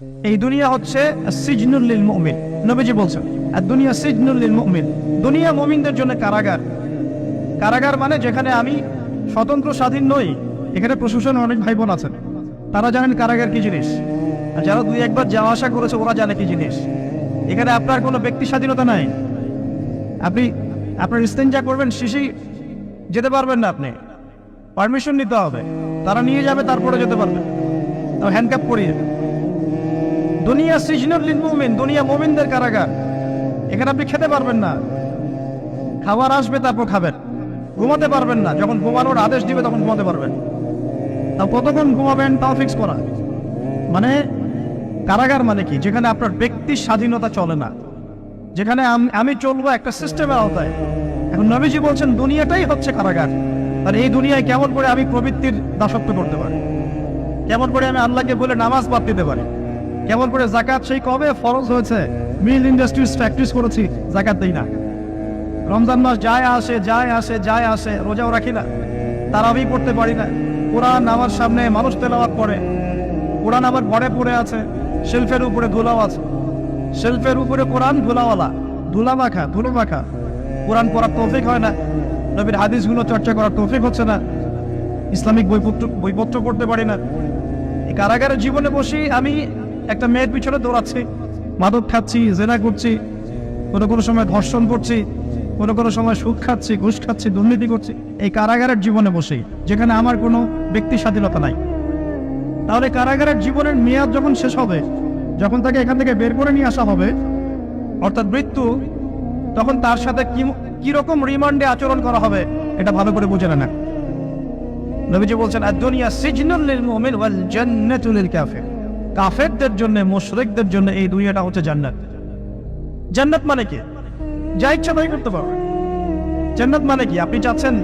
এই দুনিয়া হচ্ছে সিজনুল লিল মুমিন। নবীজি বলছেন আর দুনিয়া সিজনুল লিল মুমিন, দুনিয়া মুমিনদের জন্য কারাগার। কারাগার মানে যেখানে আমি স্বতন্ত্র স্বাধীন নই। এখানে প্রশাসন অনেক ভাই বোন আছেন, তারা জানেন কারাগার কি জিনিস, আর যারা দুই একবার যাওয়া আসা করেছে ওরা জানে কি জিনিস। এখানে আপনার কোনো ব্যক্তি স্বাধীনতা নাই। আপনি আপনার ইস্তেঞ্জা করবেন, শিশি যেতে পারবেন না, আপনি পারমিশন নিতে হবে, তারা নিয়ে যাবে, তারপরে যেতে পারবেন, তাও হ্যান্ডকাপ পরিয়ে। দুনিয়া সিজনুল লিল মুমিন, দুনিয়া মুমিনদের কারাগার। এখানে আপনি খেতে পারবেন না, খাবার আসবে তারপর খাবেন। ঘুমাতে পারবেন না, যখন ঘুমানোর আদেশ দিবে তখন ঘুমাতে পারবেন। তাও কতক্ষণ ঘুমাবেন তাও ফিক্স করা। মানে কারাগার মানে কি? যেখানে আপনার ব্যক্তির স্বাধীনতা চলে না, যেখানে আমি চলবো একটা সিস্টেমের আওতায়। এখন নবীজি বলছেন দুনিয়াটাই হচ্ছে কারাগার। আর এই দুনিয়ায় কেমন করে আমি প্রবৃত্তির দাসত্ব করতে পারি, কেমন করে আমি আল্লাহকে বলে নামাজ বাদ দিতে পারি, কেমন করে জাকাত সেই কবে ফরজ হয়েছে, মিল ইন্ডাস্ট্রিজ ফ্যাক্টরিজ করেছি, জাকাত দেই না। রমজান মাস যায় আসে যায় আসে যায় আসে, রোজাও রাখি না, তারাবি পড়তে পারি না। কোরআন আমার সামনে মানুষ তেলাওয়াত করে, কোরআন আমার ঘরে পড়ে আছে, শেলফের উপরে ধুলাও আছে, শেলফের উপরে কোরআন ধুলাওয়ালা, ধুলো মাখা। কোরআন পড়ার তৌফিক হয় না, নবীর হাদিসগুলো চর্চা করার তৌফিক হচ্ছে না, ইসলামিক বইপত্র পড়তে পারি না। এই কারাগারের জীবনে বসি আমি একটা মেয়ের পিছনে দৌড়াচ্ছি, মাদক খাচ্ছি, জেনা করছি, কোনো সময় ধর্ষণ করছি, কোনো সময় সুদ খাচ্ছি, ঘুষ খাচ্ছি, দুর্নীতি করছি, এই কারাগারের জীবনে বসেই, যেখানে আমার কোনো ব্যক্তি স্বাধীনতা নাই। তাহলে কারাগারের জীবনের মেয়াদ যখন শেষ হবে, যখন তাকে এখান থেকে বের করে নিয়ে আসা হবে, অর্থাৎ মৃত্যু, তখন তার সাথে কিরকম রিমান্ডে আচরণ করা হবে এটা ভালো করে বুঝে না। নবীজি বলছেন আদ-দুনিয়া সিজনুল লিল মুমিন ওয়াল জান্নাতু লিল কাফির। কাফেরদের জন্য, মুশরিকদের জন্য এই দুনিয়াটা হচ্ছে জান্নাত। জান্নাত মানে কি? যা ইচ্ছা তাই করতে পারবে। জান্নাত মানে কি? আপনি চাচ্ছেন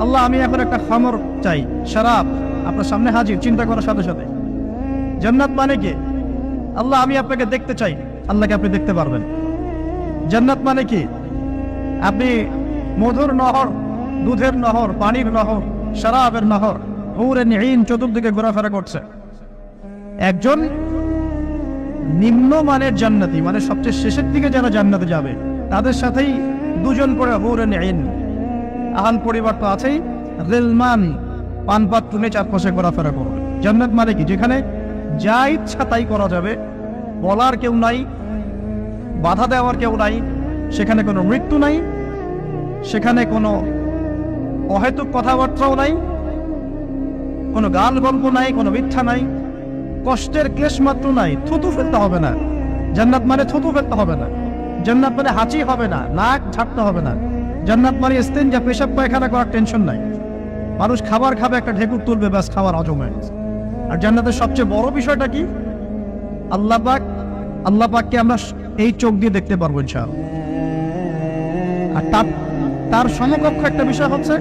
আল্লাহ আমি এখন একটা খামর চাই, শরাব আপনার সামনে হাজির, চিন্তা করার সাথে সাথে। জান্নাত মানে কি? আল্লাহ আমি আপনাকে দেখতে চাই, আল্লাহকে আপনি দেখতে পারবেন। জান্নাত মানে কি? আপনি মধুর নহর, দুধের নহর, পানির নহর, শরাবের নহর, হুরুন ঈন চতুর্দিকে ঘোরাফেরা করছে। একজন নিম্নমানের জান্নাতি, মানে সবচেয়ে শেষের দিকে যারা জান্নাতে যাবে, তাদের সাথেই দুজন করে হুরুন ঈন, আহান পরিবার তো আছেই, রিলমান পানপাত্র নিয়ে চারপাশে ঘোরাফেরা করবে। জান্নাত মানে কি? যেখানে যা ইচ্ছা তাই করা যাবে, বলার কেউ নাই, বাধা দেওয়ার কেউ নাই, সেখানে কোনো মৃত্যু নাই, সেখানে কোনো অহেতুক কথাবার্তাও নাই, কোনো গাল গল্প নাই, কোনো মিথ্যা নাই, কষ্টের ক্লেশ মাত্র নাই, থুতু ফেলতে হবে না। জান্নাত মানে থুতু ফেলতে হবে না। জান্নাত মানে হাঁচি হবে না, নাক ঝাড়তে হবে না। জান্নাত মানে ইস্তেঞ্জা, পেশাব পায়খানা করার টেনশন নাই। মানুষ খাবার খাবে, একটা ঢেকুর তুলবে, ব্যাস খাবার হজম হয়ে গেছে। আর জান্নাতের সবচেয়ে বড় বিষয়টা কি? আল্লাহ পাককে আমরা এই চোখ দিয়ে দেখতে পারবো ইনশাআল্লাহ। আর তার সমকক্ষ একটা বিষয় হচ্ছে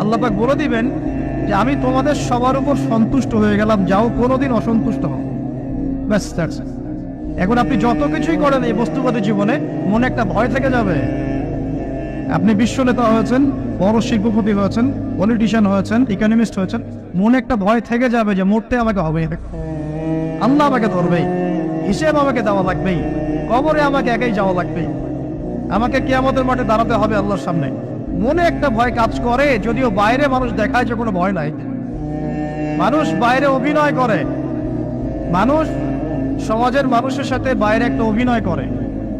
আল্লাহ পাক বলে দিবেন যে আমি তোমাদের সবার উপর সন্তুষ্ট হয়ে গেলাম, যাও কোনোদিন অসন্তুষ্ট হও, ব্যাস। এখন আপনি যত কিছুই করেন এই বস্তুবাদী জীবনে, মনে একটা ভয় থেকে যাবে। আপনি বিশ্ব নেতা হয়েছেন, বড় শিল্পপতি হয়েছেন, পলিটিশিয়ান হয়েছেন, ইকোনমিস্ট হয়েছেন, মনে একটা ভয় থেকে যাবে যে মরতে আমাকে হবে, আল্লাহ আমাকে ধরবেই, হিসেব আমাকে দেওয়া লাগবেই, কবরে আমাকে একাই যাওয়া লাগবেই, আমাকে কিয়ামতের মাঠে দাঁড়াতে হবে আল্লাহর সামনে। মনে একটা ভয় কাজ করে, যদিও বাইরে মানুষ দেখায় যে কোনো ভয় নাই। মানুষ বাইরে অভিনয় করে, মানুষ সমাজের মানুষের সাথে বাইরে একটা অভিনয় করে।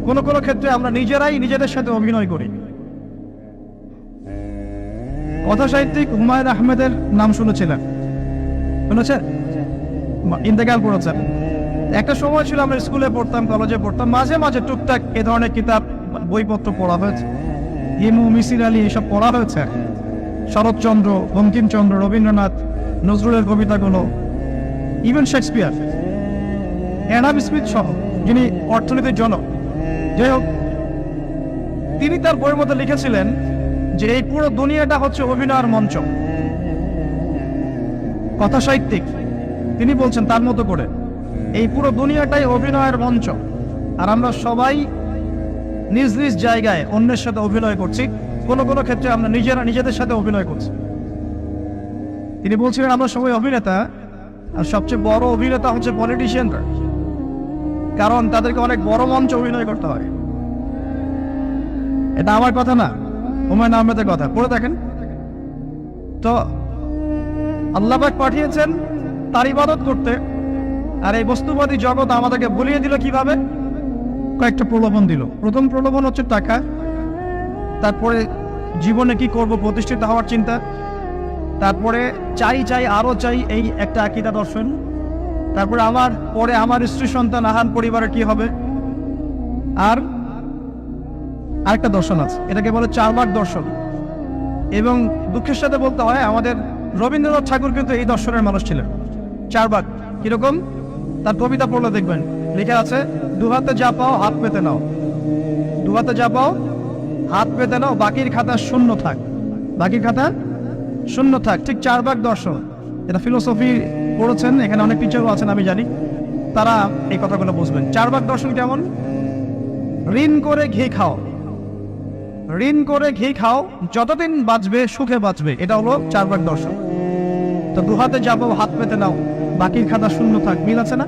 কোনো ক্ষেত্রে আমরা নিজেরাই নিজেদের সাথে অভিনয় করি। কথা সাহিত্যিক হুমায়ুন আহমেদের নাম শুনেছেন? ইন্তেকাল করেছেন। একটা সময় ছিল আমরা স্কুলে পড়তাম, কলেজে পড়তাম, মাঝে মাঝে টুকটাক এ ধরনের কিতাব, বইপত্র পড়া হয়েছে। হিমু, মিসির আলী এসব পড়া হয়েছে। শরৎচন্দ্র, বঙ্কিমচন্দ্র, রবীন্দ্রনাথ, নজরুলের কবিতাগুলো, ইভেন শেক্সপিয়ার, অ্যাডাম স্মিথ সহ, যিনি অর্থনীতির জনক। যাই হোক, তিনি তার বইয়ের মধ্যে লিখেছিলেন যে এই পুরো দুনিয়াটা হচ্ছে অভিনয়ের মঞ্চ। কথা সাহিত্যিক তিনি বলছেন তার মতো করে, এই পুরো দুনিয়াটাই অভিনয়ের মঞ্চ, আর আমরা সবাই নিজ নিজ জায়গায় অন্যের সাথে অভিনয় করছি। কোনো ক্ষেত্রে আমরা নিজেদের সাথে অভিনয় করছি। তিনি বলছিলেন আমরা সবাই অভিনেতা, আর সবচেয়ে বড় অভিনেতা হচ্ছে পলিটিশিয়ানরা। কারণ তাদেরকে অনেক বড় মঞ্চে অভিনয় করতে হয়। এটা আমার কথা না, হুমায়ুন আহমেদের কথা, পড়ে দেখেন তো। আল্লাহ পাক পাঠিয়েছেন তার ইবাদত করতে, আর এই বস্তুবাদী জগৎ আমাদেরকে ভুলিয়ে দিল কিভাবে? কয়েকটা প্রলোভন দিল। প্রথম প্রলোভন হচ্ছে টাকা, তারপরে জীবনে কি করব প্রতিষ্ঠিত হওয়ার চিন্তা, তারপরে চাই চাই আরো চাই এই একটা আকীদা দর্শন, তারপরে আমার স্ত্রী সন্তান আহান পরিবারের কি হবে, আর আরেকটা দর্শন আছে, এটাকে বলে চারবাক দর্শন। এবং দুঃখের সাথে বলতে হয় আমাদের রবীন্দ্রনাথ ঠাকুর কিন্তু এই দর্শনের মানুষ ছিলেন। চারবাক কিরকম? তার কবিতা পড়লে দেখবেন লেখা আছে, দুহাতে যা পাও হাত পেতে নাও, দুহাতে যা পাও হাত পেতে নাও, বাকির খাতা শূন্য থাক, বাকির খাতা শূন্য থাক। ঠিক চারবাক দর্শন, এটা ফিলোসফি পড়েছেন, এখানে অনেক টিচারও আছেন আমি জানি, তারা এই কথাগুলো বুঝবেন। চারবাক দর্শন কেমন? ঋণ করে ঘি খাও, ঋণ করে ঘি খাও, যতদিন বাঁচবে সুখে বাঁচবে, এটা হলো চারবাক দর্শন। তো দুহাতে যাবো হাত পেতে নাও, বাকির খাতা শূন্য থাক, মিল আছে না?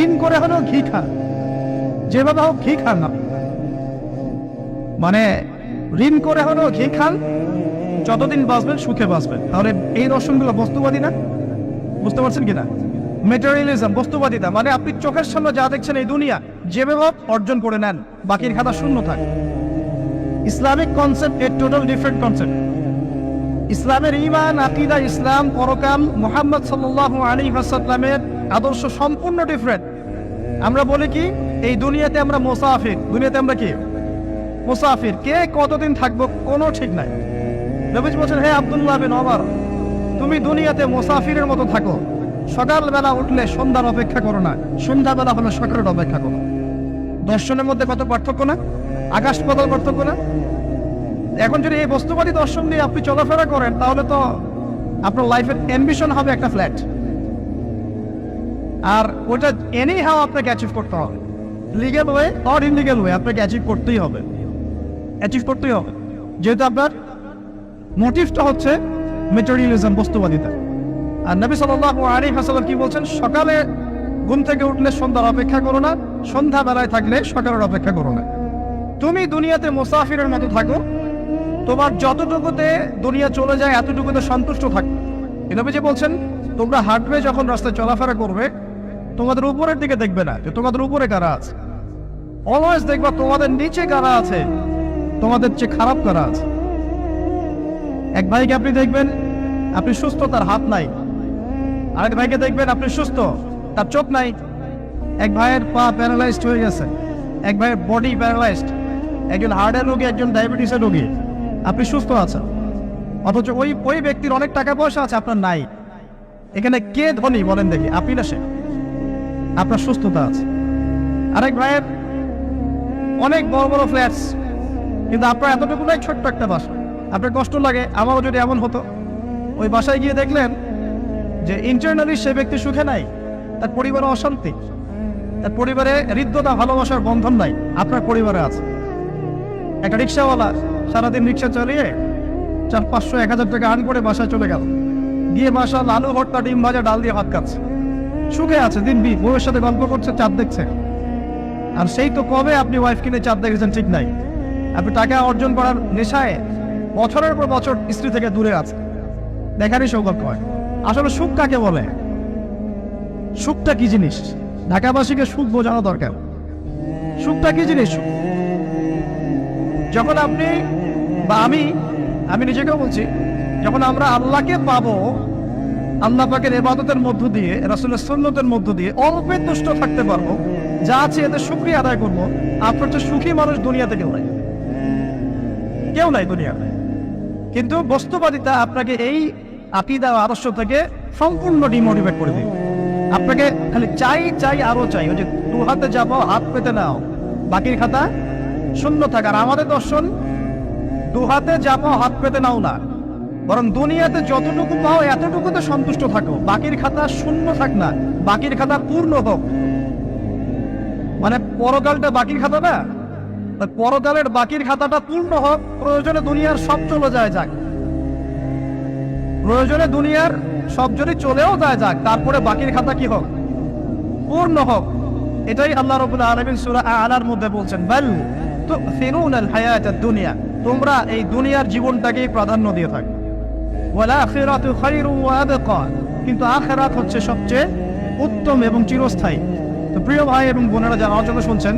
ঋণ করে হলেও ঘি খান, যেভাবে হোক ঘি খান না, মানে ঋণ করে হলেও ঘি খান, যতদিন বাঁচবেন সুখে বাঁচবেন। তাহলে এই দর্শনগুলো বস্তুবাদী না? বুঝতে পারছেন কিনা? মেটেরিয়ালিজম, বস্তুবাদিতা, মানে আপনি চোখের সামনে যা দেখছেন এই দুনিয়া, যেভাবে অর্জন করে নেন, বাকির খাতা শূন্য থাকে। ইসলামিক কনসেপ্ট এর টোটাল ডিফারেন্ট কনসেপ্ট। ইসলামের ঈমান, আকীদা, ইসলাম, পরকাল, মুহাম্মদ সাল্লাল্লাহু আলাইহি ওয়াসাল্লামের আদর্শ সম্পূর্ণ ডিফারেন্ট। আমরা বলি কি, এই দুনিয়াতে আমরা মুসাফির, দুনিয়াতে আমরা কি মুসাফির, কে কতদিন থাকবো কোনো ঠিক নাই। নবীজি বলছেন, হে আব্দুল্লাহ বিন ওমর, তুমি দুনিয়াতে মুসাফিরের মতো থাকো, সকালবেলা উঠলে সন্ধ্যার অপেক্ষা করো না, সন্ধ্যাবেলা হলে সকালের অপেক্ষা করো। দর্শনের মধ্যে কত পার্থক্য না, আকাশ পাতাল পার্থক্য না? এখন যদি এই বস্তুবাদী দর্শন নিয়ে আপনি চলাফেরা করেন, তাহলে তো আপনার লাইফের অ্যাম্বিশন হবে একটা ফ্ল্যাট, আর ওটা এনি হাও আপনাকে অ্যাচিভ করতে হবে, legal way or illegal way, আপনাকে অ্যাচিভ করতেই হবে, অ্যাচিভ করতেই হবে, যেহেতু আপনার মোটিভটা হচ্ছে মেটেরিয়ালিজম, বস্তুবাদিতা। আর নবী সাল্লাল্লাহু আলাইহি ওয়াসাল্লাম কি বলছেন? সকালে ঘুম থেকে উঠলে সন্ধ্যার অপেক্ষা করো না, সন্ধ্যা বেলায় থাকলে সকালের অপেক্ষা করো না। তুমি দুনিয়াতে মুসাফিরের মতো থাকো, তোমার যতটুকুতে দুনিয়া চলে যায় এতটুকুতে সন্তুষ্ট থাকো। নবীজি বলছেন, তোমরা হাঁটবে যখন রাস্তায় চলাফেরা করবে, তোমাদের উপরের দিকে দেখবে না যে তোমাদের উপরে কারা আছে, অলওয়েজ দেখবা তোমাদের নিচে কারা আছে, তোমাদের চেয়ে খারাপ কারা আছে। এক ভাইকে আপনি দেখবেন আপনি সুস্থ, তার হাত নাই। আরেক ভাইকে দেখবেন আপনি সুস্থ, তার চোখ নাই। এক ভাইয়ের পা প্যারালাইজড হয়ে গেছে, এক ভাইয়ের বডি প্যারালাইজড, একজন হার্টের রোগী, একজন ডায়াবেটিসের রোগী, আপনি সুস্থ আছেন, অথচ ওই ব্যক্তির অনেক টাকা পয়সা আছে, আপনার নাই। এখানে কে ধনী বলেন দেখি, আপনি না সে? আপনার সুস্থতা আছে। আরেক ভাইয়ের অনেক বড় বড় ফ্ল্যাটস, কিন্তু আপনার এতটুকু নাই, ছোট্ট একটা বাসা। আপনার কষ্ট লাগে, আমারও যদি এমন হতো। ওই বাসায় গিয়ে দেখলেন যে ইন্টারনালি সে ব্যক্তি সুখে নাই, তার পরিবারে অশান্তি, তার পরিবারে হৃদ্যতা, ভালোবাসার বন্ধন নাই, আপনার পরিবারে আছে। একটা রিক্সাওয়ালা সারাদিন রিক্সা চালিয়ে 400-500-1000 টাকা আর্ন করে বাসায় চলে গেল, গিয়ে বাসায় আলু ভর্তা, ডিম ভাজা, ডাল দিয়ে ভাত খাচ্ছে, সুখে আছে, দিনবি বউয়ের সাথে গল্প করছে, চাঁদ দেখছে। আর সেই তো কবে আপনি ওয়াইফ কিনে চাঁদ দেখেছেন ঠিক নাই। আপনি টাকা অর্জন করার নেশায় বছরের পর বছর স্ত্রী থেকে দূরে আছে, দেখারই সৌভাগ্য হয়। আসলে সুখ কাকে বলে? সুখটা কি জিনিস? ঢাকাবাসীকে সুখ বোঝানো দরকার। সুখটা কি জিনিস? যখন আপনি বা আমি নিজেকেও বলছি, যখন আমরা আল্লাহকে পাবো, আল্লাহ পাকের ইবাদতের মধ্য দিয়ে, রাসূলের সুন্নতের মধ্য দিয়ে অল্পে তুষ্ট থাকতে পারবো, যা আছে এতে শুকরিয়া আদায় করবো, আপনার চেয়ে সুখী মানুষ দুনিয়াতে কেউ নাই, কেউ নাই দুনিয়াতে। কিন্তু বস্তুবাদিতা আপনাকে এই আকীদা আদর্শ থেকে সম্পূর্ণ ডিমোটিভেট করে দিবে। আপনাকে খালি চাই চাই আরো চাই, ওই যে দু হাতে যাবো হাত পেতে নাও, বাকির খাতা শূন্য থাক। আর আমাদের দর্শন দু হাতে যাবো হাত পেতে নাও না, বরং দুনিয়াতে যতটুকু পাও এতটুকুতে সন্তুষ্ট থাকো, বাকির খাতা শূন্য থাক না, বাকির খাতা পূর্ণ হোক। মানে পরকালটা বাকির খাতা না, পরকালের বাকির খাতাটা পূর্ণ হোক। প্রয়োজনে দুনিয়ার সব চলে যায় যাক, প্রয়োজনে দুনিয়ার সব যদি চলেও যায় যাক, তারপরে বাকির খাতা কি হোক? পূর্ণ হোক। এটাই আল্লাহ রাব্বুল আলামিন সূরা আ'লার মধ্যে বলছেন, বাল তু'থিরুনাল হায়াতাদ দুনিয়া, তোমরা এই দুনিয়ার জীবনটাকেই প্রাধান্য দিয়ে থাকো, ওয়াল আখিরাতু খায়রুন ওয়া আবকা, কিন্তু আখিরাত হচ্ছে সবচেয়ে উত্তম এবং চিরস্থায়ী। তো প্রিয় ভাই এবং বোনেরা যারা আমার জন্য শুনছেন,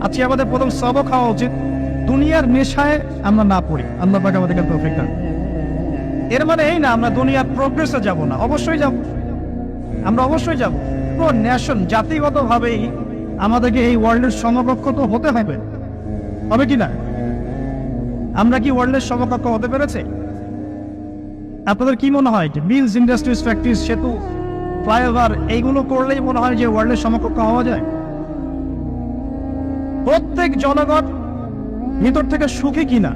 আজকে আমাদের প্রথম সবক হওয়া উচিত দুনিয়ার নেশায় আমরা না পড়ি। আল্লাহ পাক আমাদেরকে তৌফিক দান। এর মানে এই না আমরা দুনিয়ার প্রোগ্রেসে যাব না, অবশ্যই যাব, আমরা অবশ্যই যাব। পুরো ন্যাশন জাতিগতভাবেই আমাদেরকে এই ওয়ার্ল্ডের সমকক্ষ তো হতে হবে, হবে কি না? আমরা কি ওয়ার্ল্ডের সমকক্ষ হতে পেরেছি? আপনাদের কি মনে হয় যে মিলস, ইন্ডাস্ট্রিজ, ফ্যাক্টরিজ, সেতু, ফ্লাইওভার এইগুলো করলেই মনে হয় যে ওয়ার্ল্ডের সমকক্ষ হওয়া যায়? প্রত্যেক জনগণ ভিতর থেকে সুখী কিনা,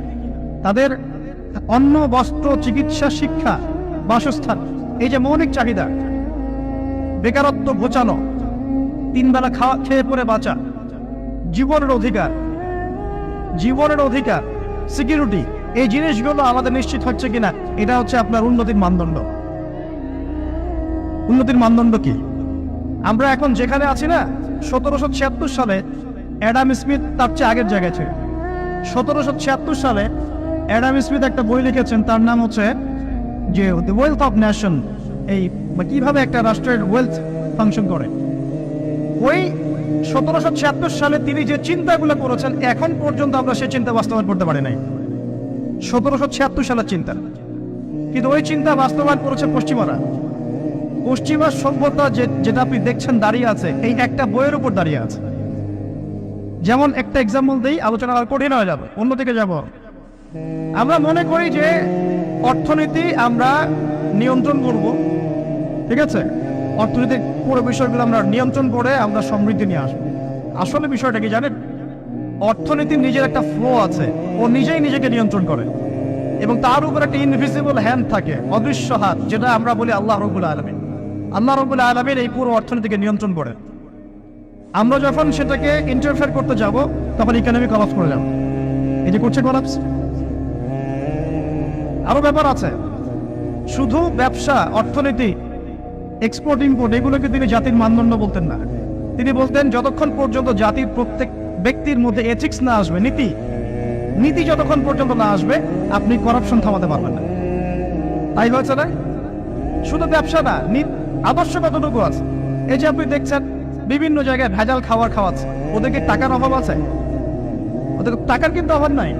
তাদের অন্ন, বস্ত্র, চিকিৎসা, শিক্ষা, বাসস্থান, এই যে মৌলিক চাহিদা, বেকারত্ব ঘোচানো, তিন বেলা খাওয়া খেয়ে পরে বাঁচা, জীবনের অধিকার, সিকিউরিটি, এই জিনিসগুলো আমাদের নিশ্চিত হচ্ছে কিনা, এটা হচ্ছে আপনার উন্নতির মানদণ্ড। উন্নতির মানদণ্ড কি? আমরা এখন যেখানে আছি না, 1776 সালে অ্যাডাম স্মিথ তার চেয়ে আগের জায়গায় ছিল। 1776 সালে অ্যাডাম স্মিথ একটা বই লিখেছেন, তার নাম হচ্ছে যে দ্য ওয়েলথ অফ নেশন, এই কিভাবে একটা রাষ্ট্রের ওয়েলথ ফাংশন করে। ওই 1776 সালে তিনি যে চিন্তাগুলো করেছেন, এখন পর্যন্ত আমরা সেই চিন্তা বাস্তবায়ন করতে পারি নাই। 1776 সালের চিন্তা, কিন্তু ওই চিন্তা বাস্তবায়ন করেছে পশ্চিমারা। পশ্চিমা সভ্যতা যেটা আপনি দেখছেন দাঁড়িয়ে আছে, এই একটা বইয়ের উপর দাঁড়িয়ে আছে। যেমন একটা এক্সাম্পল দিই, আলোচনা আর কঠিন হয়ে যাবে, অন্যদিকে যাব। আমরা মনে করি যে অর্থনীতি আমরা নিয়ন্ত্রণ করব, ঠিক আছে, অর্থনীতির পুরো বিষয়গুলো আমরা নিয়ন্ত্রণ করে আমরা সমৃদ্ধি নিয়ে আসবো। আসলে বিষয়টা কি জানেন? অর্থনীতির নিজের একটা ফ্লো আছে, ও নিজেই নিজেকে নিয়ন্ত্রণ করে, এবং তার উপর একটা ইনভিজিবল হ্যান্ড থাকে, অদৃশ্য হাত, যেটা আমরা বলি আল্লাহ রাব্বুল আলামিন। আল্লাহ রাব্বুল আলামিন এই পুরো অর্থনীতিকে নিয়ন্ত্রণ করে। আমরা যখন সেটাকে ইন্টারফেয়ার করতে যাব, তখন ইকোনমি কলাপস করে যাব। এই যে করছে কলাপস। আরো ব্যাপার আছে, শুধু ব্যবসা, অর্থনীতি, এক্সপোর্ট, ইম্পোর্ট, এগুলোকে তিনি জাতির মানদণ্ড বলতেন না। তিনি বলতেন যতক্ষণ পর্যন্ত জাতির প্রত্যেক ব্যক্তির মধ্যে এথিক্স না আসবে, নীতি যতক্ষণ পর্যন্ত না আসবে, আপনি করাপশন থামাতে পারবেন না। তাই হয়েছে না? শুধু ব্যবসা না, আদর্শ কতটুকু আছে? এই যে আপনি দেখছেন বিভিন্ন জায়গায় ভেজাল খাবার খাওয়াচ্ছে, ওদেরকে টাকার অভাব আছে? ওদের টাকার কিন্তু অভাব নাই।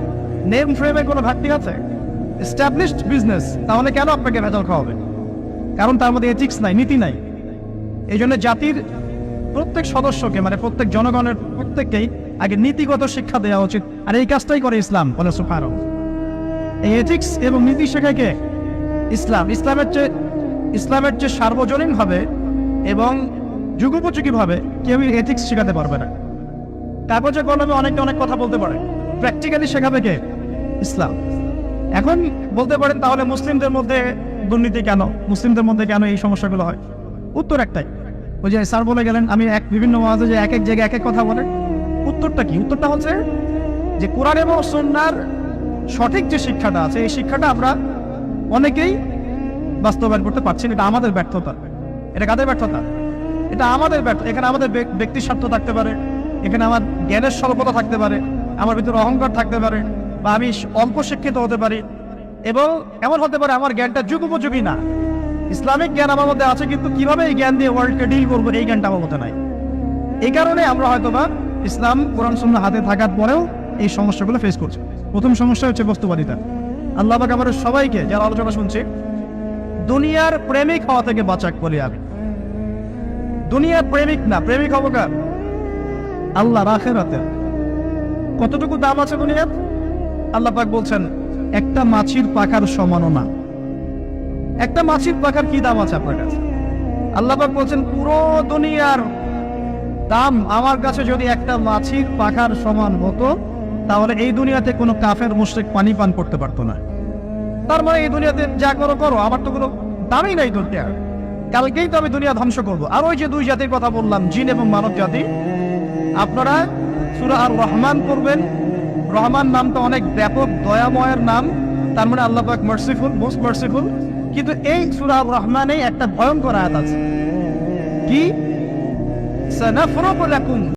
নেম ফ্রেমে কোনো ঘাটতি আছে? এস্টাবলিশড বিজনেস, তাহলে কেন আপনাকে ভেজাল খাওয়াবে? কারণ তার মধ্যে এথিক্স নাই, নীতি নাই। এই জন্য জাতির প্রত্যেক সদস্যকে, মানে প্রত্যেক জনগণের প্রত্যেককেই আগে নীতিগত শিক্ষা দেওয়া উচিত। আর এই কাজটাই করে ইসলাম, বলে সুবহানাল্লাহ। এই এথিক্স এবং নীতি শেখায় কে? ইসলাম। ইসলামের চেয়ে সার্বজনীন ভাবে এবং যুগোপযোগী ভাবে কেউ এথিক্স শেখাতে পারবে না। কাগজে কলমে অনেকে অনেক কথা বলতে পারে, প্র্যাকটিক্যালি শেখাবে কে? ইসলাম। এখন বলতে পারেন তাহলে মুসলিমদের মধ্যে দুর্নীতি কেন, মুসলিমদের মধ্যে কেন এই সমস্যাগুলো হয়? উত্তর একটাই, ওই যে স্যার বলে গেলেন, আমি বিভিন্ন ওয়াজে যে এক এক জায়গায় এক এক কথা বলে। উত্তরটা কি? উত্তরটা হচ্ছে যে কোরআন এবং সুন্নাহর সঠিক যে শিক্ষাটা আছে, এই শিক্ষাটা আমরা অনেকেই বাস্তবায়ন করতে পারছি না। এটা আমাদের ব্যর্থতা। এটা কাদের ব্যর্থতা? এটা আমাদের ব্যর্থ। এখানে আমাদের ব্যক্তির স্বার্থ থাকতে পারে, এখানে আমার জ্ঞানের স্বল্পতা থাকতে পারে, আমার ভিতরে অহংকার থাকতে পারে, বা আমি অল্প শিক্ষিত হতে পারি, এবং এমন হতে পারে আমার জ্ঞানটা যুগোপযোগী না। ইসলামিক জ্ঞান আমার মধ্যে আছে, কিন্তু কিভাবে এই জ্ঞান দিয়ে ওয়ার্ল্ডকে ডিল করবো, এই জ্ঞানটা আমার মধ্যে নাই। এই কারণে আমরা হয়তোবা ইসলাম, কোরআন সুন্নাহ হাতে থাকার পরেও এই সমস্যাগুলো ফেস করছি। প্রথম সমস্যা হচ্ছে বস্তুবাদিতা। আল্লাহ পাক আমাদের সবাইকে, যারা আলোচনা শুনছি, দুনিয়ার প্রেমিক হওয়া থেকে বাঁচাক বলি আমি। দুনিয়ার প্রেমিক না, প্রেমিক হবো কার? আল্লাহর আখিরাতের। কতটুকু দাম আছে দুনিয়ার? আল্লাহ পাক বলছেন একটা মাছির পাখার সমানও না। একটা মাছির পাখার কি দাম আছে আপনার কাছে? আল্লাহ পাক বলছেন পুরো দুনিয়ার দাম আমার কাছে যদি একটা মাছির পাখার সমান হতো, তাহলে এই দুনিয়াতে কোনো কাফের মুশরিক পানি পান করতে পারতো না। তার মানে এই দুনিয়াতে যা করো করো, আমার তো কোনো দামই নাই দুনিয়ার। কালকেই তো আমি দুনিয়া ধ্বংস করব। আর ওই যে দুই জাতির কথা বললাম, জিন এবং মানব জাতি, আপনারা সূরা আর রহমান পড়বেন। রহমান নামটা অনেক ব্যাপক, দয়াময়ের নাম, তার মানে আল্লাহ পাক মার্সিফুল, মোস্ট মার্সিফুল। কিন্তু এই সূরা আর রহমানে একটা ভয়ঙ্কর আয়াত আছে, কি? সানাফরুগু লাকুম